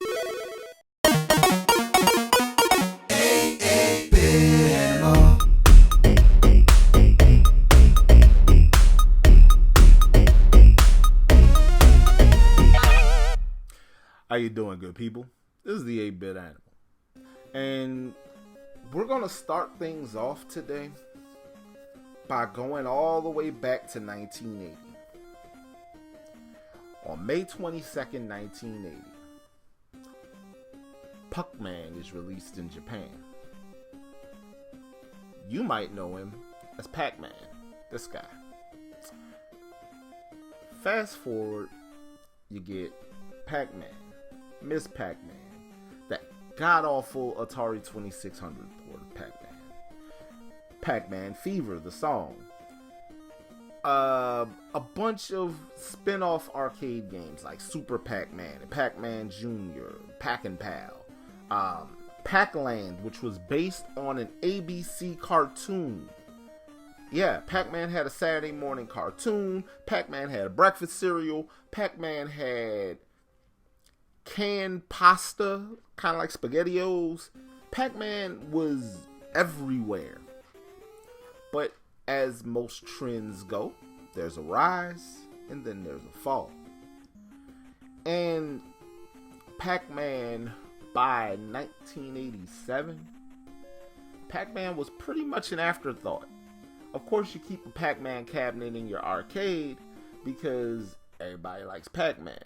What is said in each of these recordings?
How you doing, good people? This is the 8-Bit Animal. And we're going to start things off today by going all the way back to 1980. On May 22nd, 1980, Pac Man is released in Japan. You might know him as Pac Man, this guy. Fast forward, you get Pac Man, Miss Pac Man, that god-awful Atari 2600 port of Pac Man, Pac Man Fever, the song, a bunch of spin-off arcade games like Super Pac Man and Pac Man Jr., Pac and Pal, Pac-Land, which was based on an ABC cartoon. Yeah, Pac-Man had a Saturday morning cartoon, Pac-Man had a breakfast cereal, Pac-Man had canned pasta, kind of like SpaghettiOs. Pac-Man was everywhere. But as most trends go, there's a rise and then there's a fall. And Pac-Man, by 1987, Pac-Man was pretty much an afterthought. Of course, you keep a Pac-Man cabinet in your arcade because everybody likes Pac-Man.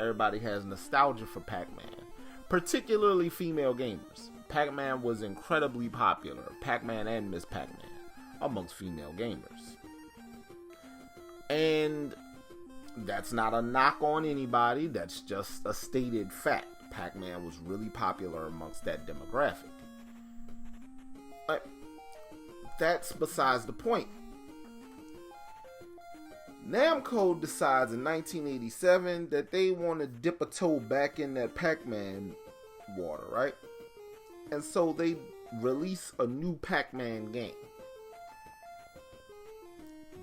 Everybody has nostalgia for Pac-Man, particularly female gamers. Pac-Man was incredibly popular, Pac-Man and Miss Pac-Man, amongst female gamers. And that's not a knock on anybody, that's just a stated fact. Pac-Man was really popular amongst that demographic. But that's besides the point. Namco decides in 1987 that they want to dip a toe back in that Pac-Man water, right? And so they release a new Pac-Man game.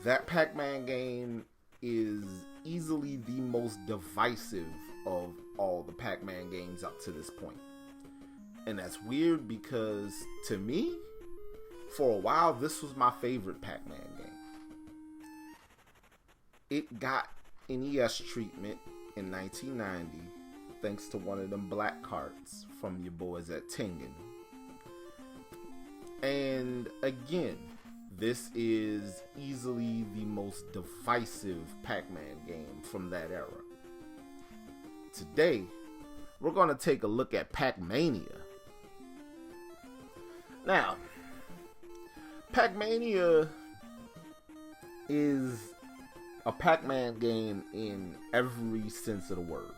That Pac-Man game is easily the most divisive of all the Pac-Man games up to this point. And that's weird because, to me, for a while, this was my favorite Pac-Man game. It got NES treatment in 1990 thanks to one of them black cards from your boys at Tengen. And again, this is easily the most divisive Pac-Man game from that era. Today, we're going to take a look at Pac Mania. Now, Pac Mania is a Pac-Man game in every sense of the word.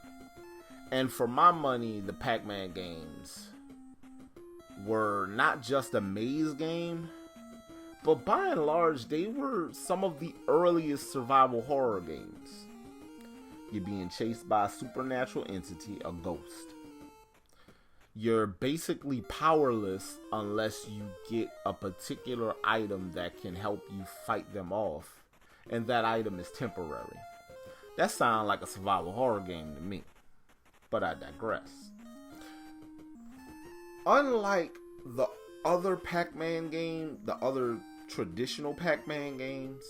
And for my money, the Pac-Man games were not just a maze game, but by and large, they were some of the earliest survival horror games. You're being chased by a supernatural entity, a ghost. You're basically powerless unless you get a particular item that can help you fight them off. And that item is temporary. That sounds like a survival horror game to me. But I digress. Unlike the other Pac-Man game, the other traditional Pac-Man games,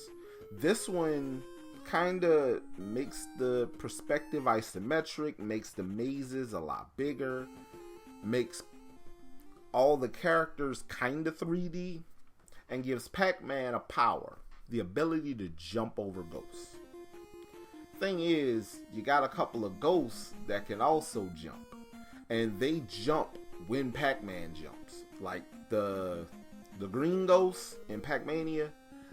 this one kinda makes the perspective isometric, makes the mazes a lot bigger, makes all the characters kinda 3D, and gives Pac-Man a power. The ability to jump over ghosts. Thing is, you got a couple of ghosts that can also jump. And they jump when Pac-Man jumps. Like the green ghosts in Pac Mania,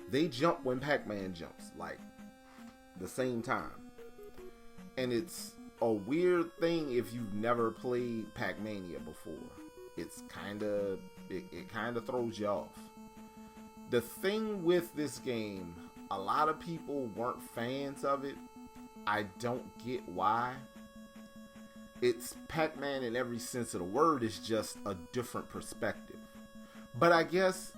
they jump when Pac-Man jumps. Like the same time. And it's a weird thing if you've never played Pac Mania before. It's it kinda throws you off. The thing with this game, a lot of people weren't fans of it. I don't get why. It's Pac-Man in every sense of the word. It's just a different perspective. But I guess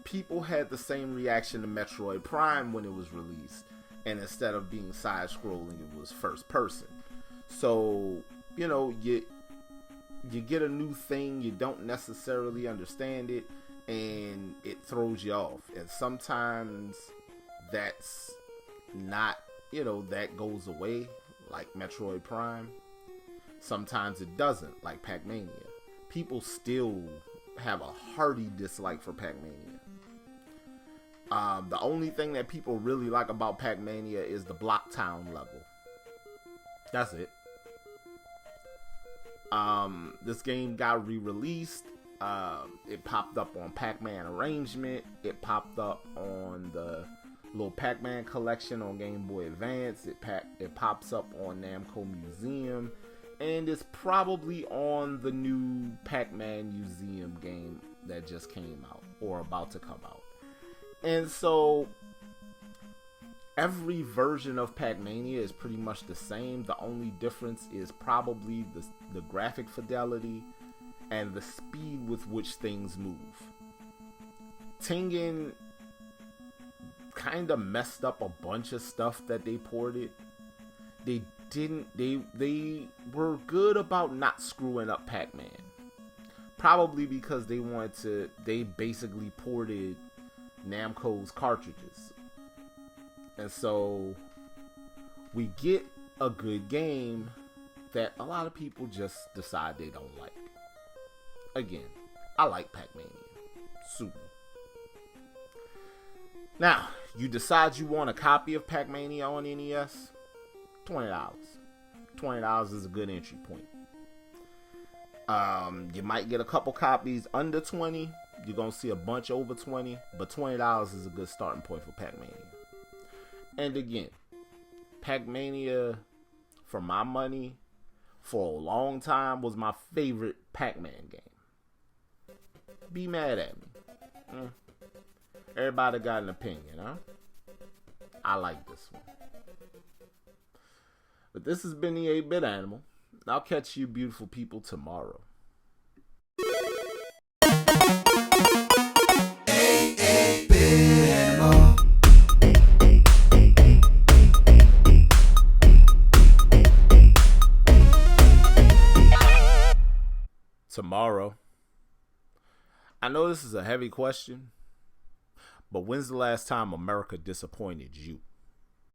people had the same reaction to Metroid Prime when it was released. And instead of being side-scrolling, it was first person. So you get a new thing, you don't necessarily understand it, and it throws you off. And sometimes that's not, that goes away, like Metroid Prime. Sometimes it doesn't, like Pac Mania. People still have a hearty dislike for Pac Mania. The only thing that people really like about Pac Mania is the Block Town level. That's it. This game got re-released. It popped up on Pac-Man Arrangement. It popped up on the little Pac-Man collection on Game Boy Advance. It pops up on Namco Museum, and it's probably on the new Pac-Man Museum game that just came out or about to come out. And so every version of Pac Mania is pretty much the same. The only difference is probably the graphic fidelity and the speed with which things move. Tengen kind of messed up a bunch of stuff that they ported. They were good about not screwing up Pac-Man. Probably because they basically ported Namco's cartridges. And so we get a good game that a lot of people just decide they don't like. Again, I like Pac Mania. Super. Now, you decide you want a copy of Pac Mania on NES? $20. $20 is a good entry point. You might get a couple copies under 20. You're going to see a bunch over 20. But $20 is a good starting point for Pac Mania. And again, Pac Mania, for my money, for a long time, was my favorite Pac-Man game. Be mad at me. Everybody got an opinion, huh? I like this one. But this has been the 8-Bit Animal. I'll catch you beautiful people tomorrow. Tomorrow. I know this is a heavy question, but when's the last time America disappointed you?